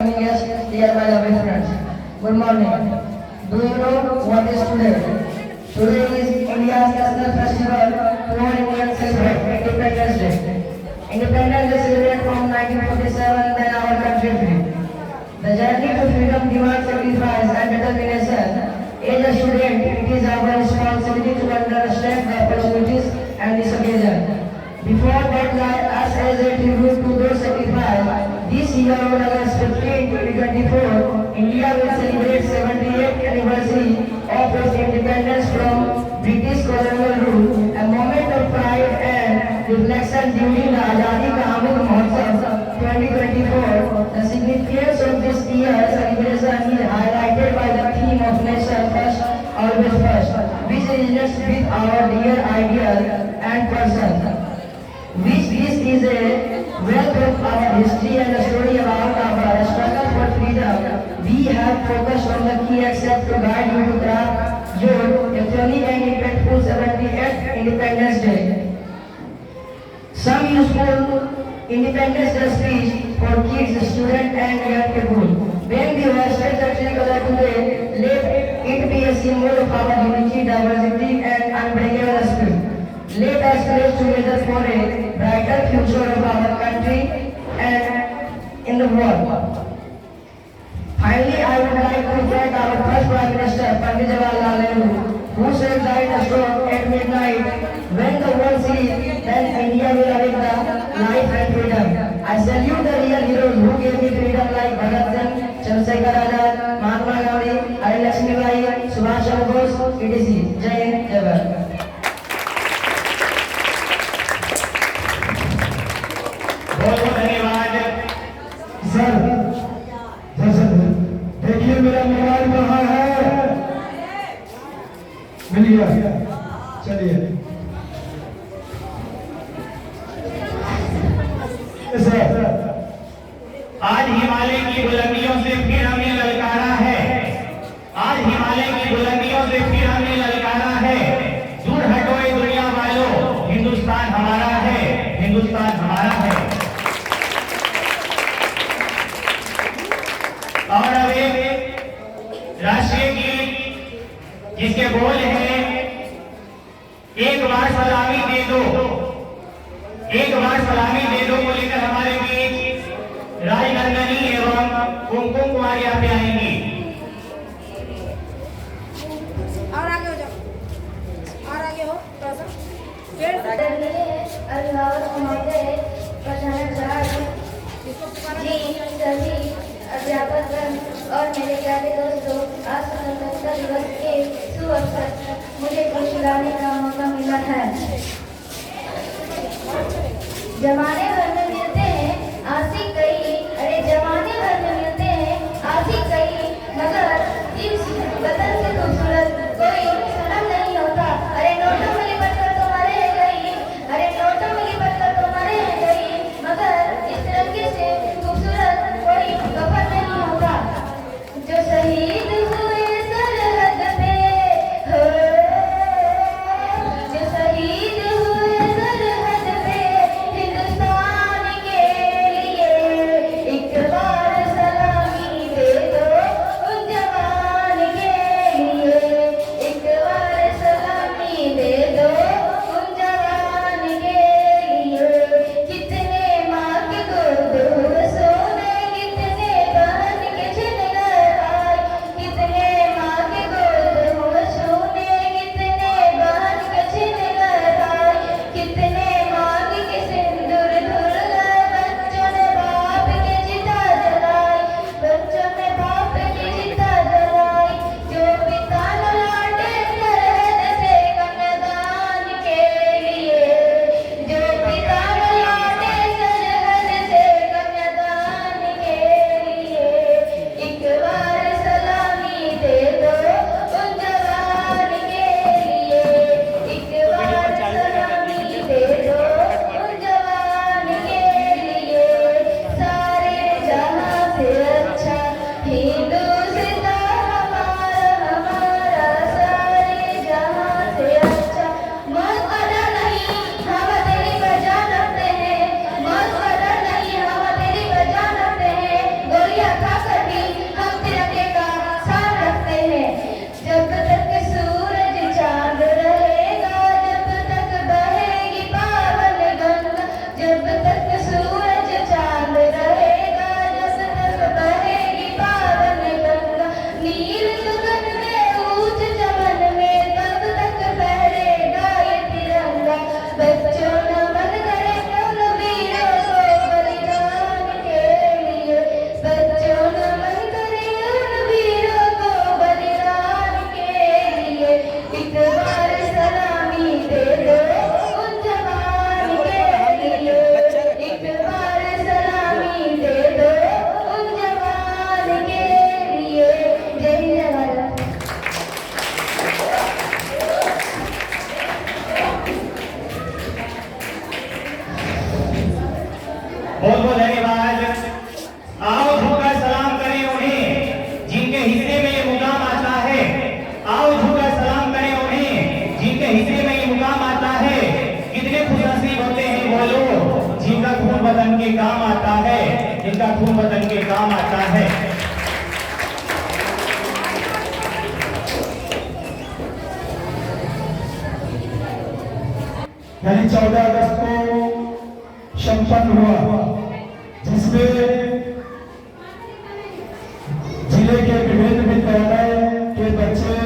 Yes, dear my lovely friends. Good morning. Do you know what is today? Today is India's national festival for Indian celebrate Independence Day. Independence is celebrated from 1947 when our country free. The journey to freedom demands sacrifice and determination. As a student, it is our responsibility to understand the opportunities and this occasion. Before that, let us as a tribute to those sacrifices. This year on August 15, 2024, India will celebrate 78th anniversary of its independence from British colonial rule, a moment of pride and reflection during the Azadi Ka Amrit Mahotsav 2024. The significance of this year's celebration is highlighted by the theme of Nation First, Always First, which resonates with our dear ideal and person. This is a wealth of our history and a story about our struggle for freedom. We have focused on the key aspects to guide you to craft your authentic and impactful 78th Independence Day. Some useful Independence Day speech for kids, students and young people. When we hoisted the tricolor today, let it be a symbol of our unity, diversity and unbreakable spirit. Let us pledge together for a brighter future of our country and in the world. Finally, I would like to thank our first Prime Minister, Pandit Jawaharlal Nehru, who said that a stroke at midnight, when the world sleeps, then India will awake the life and freedom. I salute the real heroes who gave me freedom like Bhagat Singh, Chandrasekhar Azad, Mahatma Gandhi, Rani Lakshmi Bai, Subhash Chandra Bose, etc. Jai Hind, Jai Bharat. बहुत बहुत धन्यवाद sir देखिए मेरा mobile कहाँ है? मिल गया, चलिए sir. आज हिमालय की बुलंदियों से फिर हमें ललकारा है। आज हिमालय की बुलंदियों से फिर हमें ललकारा है। दूर हटो ये दुनिया वालों, हिंदुस्तान हमारा है, हिंदुस्तान हमारा है। और अब एक राष्ट्रीय गीत जिसके बोल हैं, एक बार सलामी दे दो, एक बार सलामी दे दो को लेकर हमारे बीच राजनंदनी एवं कुमकुम कुमारी यहाँ पे आएंगी। और आगे हो जाओ, और आगे हो थोड़ा सा। सभी अध्यापक और मेरे प्यारे दोस्तों, आज स्वतंत्रता दिवस के शुभ अवसर मुझे कुछ गाने का मौका मिला है। जमाने भर में मिलते हैं आशिक कई, अरे जमाने भर में मिलते हैं आशिक कई, मगर इस वतन से खूबसूरत कोई सनम नहीं होता। अरे नोटों में लिपट कर तो मरे हैं कई, अरे नोटों में लिपट कर तो मरे हैं कई, मगर इस तिरंगे से खूबसूरत कोई कफन नहीं होता। जो शहीद हुए सरहद पे हो, जो शहीद हुए सरहद पे, हिंदुस्तान यानी 14 अगस्त को संपन्न हुआ, जिसमें जिले के विभिन्न विद्यालय के बच्चे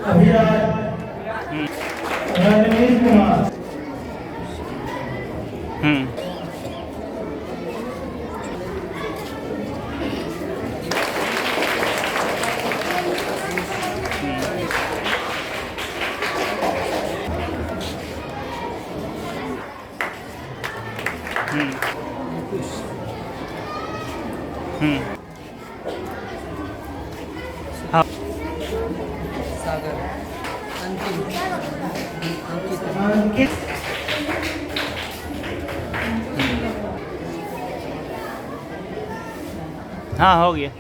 अभिराज रणवीर कुमार, अंकित हाँ हो गया।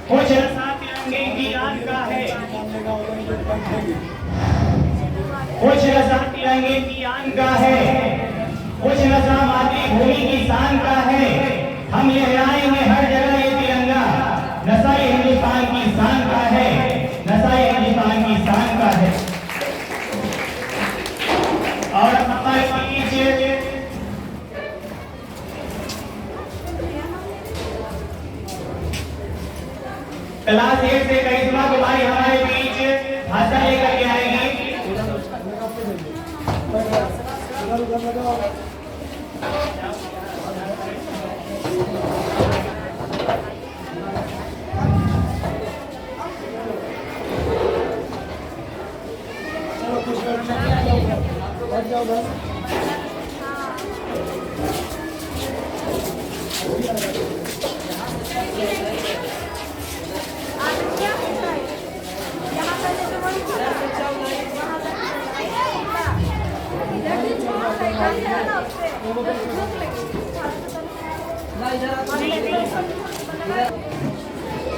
कुछ रसा तिरंगे की आन का है, कुछ रसा तिरंगे की आन का है, कुछ रसा मातृभूमि की शान का है। हम लहराएंगे हर जगह ये तिरंगा, नशा ये हिंदुस्तान की शान का है, नशा ये हिंदुस्तान की शान का है। और हमारे पीछे कला फिर से करिश्मा कुमारी हमारे बीच भाषण लेकर के आएगी।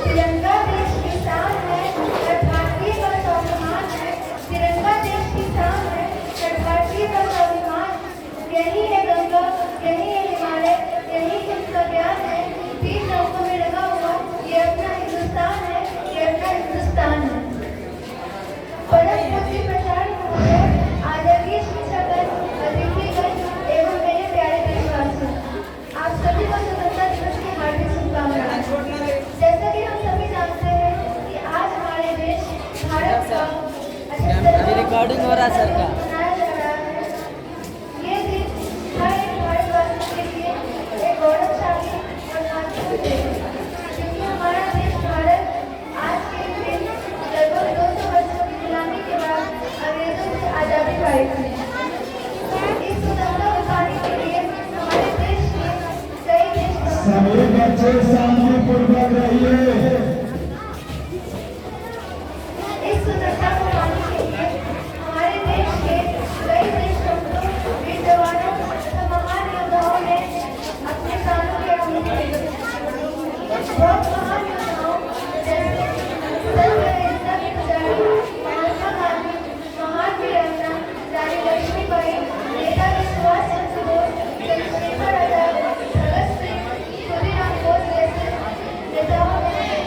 तिरंगा देश की शान है, हर भारतीय का स्वाभिमान है। तिरंगा देश की शान है, हर भारतीय का स्वाभिमान। यही है गंगा, यही है हिमालय, यही इसका ज्ञान है। 3 नौकों में लगा हुआ ये अपना हिंदुस्तान है, ये अपना हिंदुस्तान है। परम पूज्य प्राचार्य महोदय, आदरणीय शिक्षकगण, अतिथिगण एवं मेरे प्यारे देशवासियों, आप सभी को स्वतंत्रता दिवस की हार्दिक शुभकामनाएं। जैसा कि हम सभी जानते हैं कि आज हमारे देश भारत का 78वां रिकॉर्डिंग हो रहा है सर का। मनाया जा रहा है। ये दिन हर एक भारतवासी के लिए एक गौरवशाली और महत्वपूर्ण दिन है, क्योंकि हमारा देश भारत आज के दिन लगभग 200 वर्षों की गुलामी के बाद अंग्रेजों से आजादी पाई थी। इस स्वतंत्रता को पाने के लिए हमारे देश के कई देशभक्त सभी बच्चे शांतिपूर्वक रहिए। इस स्वतंत्रता को पाने के लिए हमारे देश के कई देशभक्तों, वीर जवानों तथा महान योद्धाओं ने अपने प्राणों की आहुति दी। बहुत महान योद्धाओं जैसे संत तेरेसा की पुजारी, महात्मा गांधी, महान वीरांगना रानी लक्ष्मीबाई, नेताजी सुभाष चंद्र बोस, चंद्रशेखर आजाद, भगत सिंह, खुदीराम बोस जैसे नेताओं ने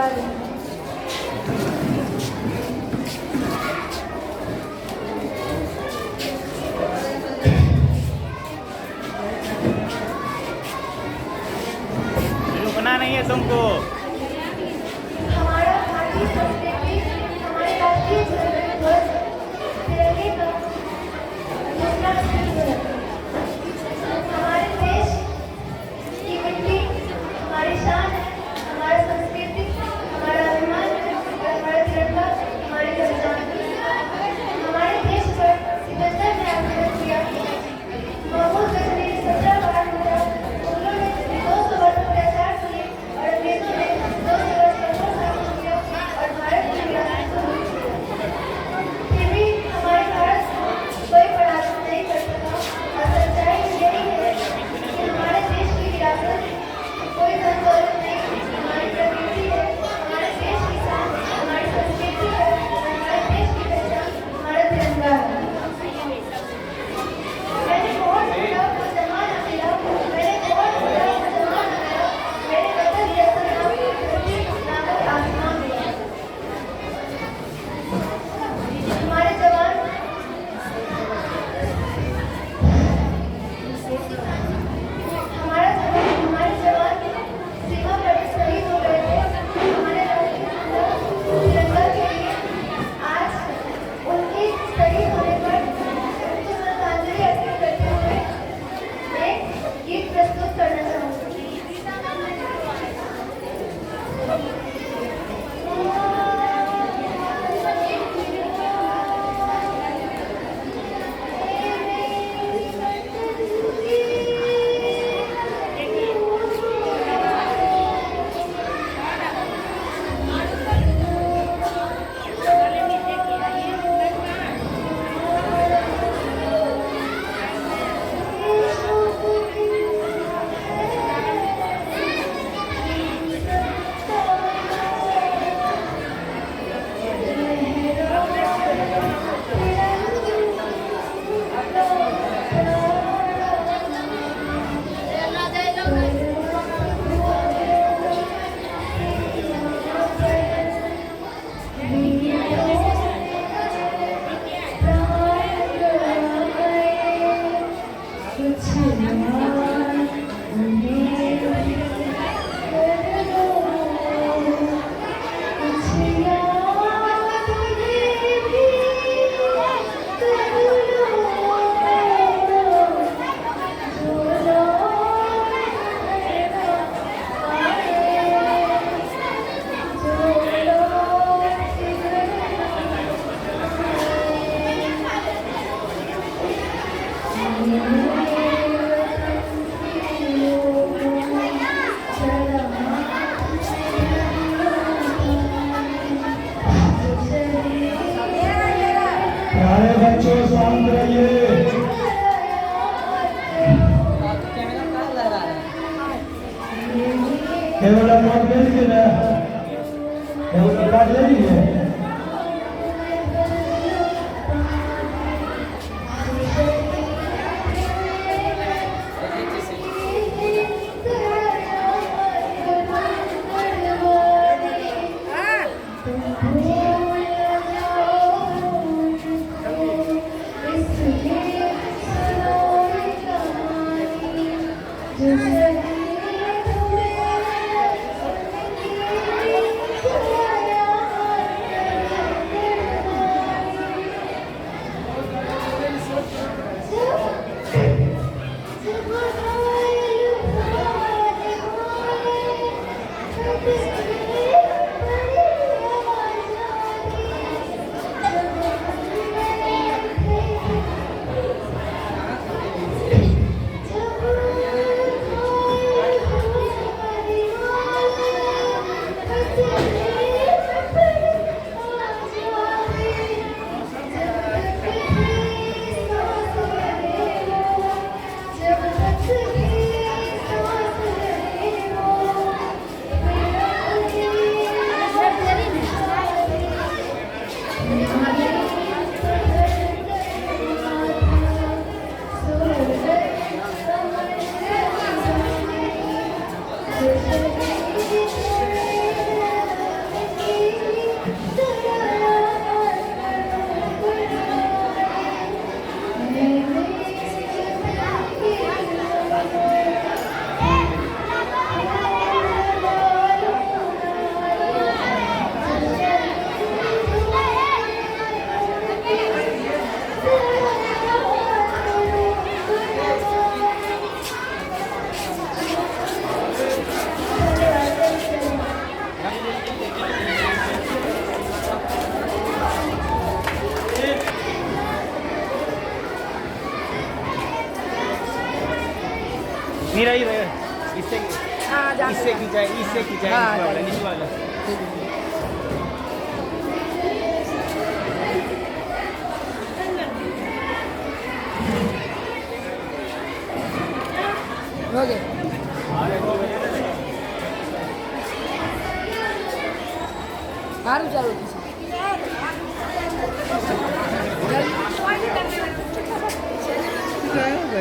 आगे। रुकना नहीं है तुमको। हमारा भारतीय संस्कृति, हमारे राष्ट्रीय ध्वज, तिरंगे का दूसरा स्तंभ है। हमारे देश की मिट्टी हमारी शान है, हमारा संस्कृति, हमारा अभिमान और हमारा तिरंगा हमारी पहचान है। हमारे देश पर सिकंदर ने आक्रमण किया, महमूद गजनी ने 17 बार लूटा, मुगलों ने 200 वर्ष अत्याचार किए और अंग्रेजों ने 200 वर्ष कठोर शासन किया और भारत की विरासत को लूट लिया। फिर भी हमारे भारत को कोई परास्त नहीं कर सका और सच्चाई यही है कि हमारे देश की विरासत कोई धन दौलत नहीं, हमारी प्रकृति है, हमारे देश की शान, हमारी संस्कृति है, हमारे देश की पहचान हमारा तिरंगा है। मैंने बहुत ढूंढा वो जमाना मिला, मैंने बहुत ढूंढा वो जमाना मिला, मेरे वतन जैसा ना कोई धरती ना कोई आसमान मिला। हमारे जवान हमारे जवान सीमा पर शहीद हो गए थे हमारे राष्ट्रीय तिरंगा के लिए। आज उनके शहीद होने पर उनको श्रद्धांजलि अर्पित करते हुए मैं गीत प्रस्तुत करना चाहूँगी। प्यारे बच्चों शांत रहिए। केवल नोट ले लीजिए ना, केवल कार्ड ले लीजिए। जब तक मेरा ही रहे इससे हाँ जा इससे खिंचाए हाँ, इस वाला हो गया સારું ચાલુ થશે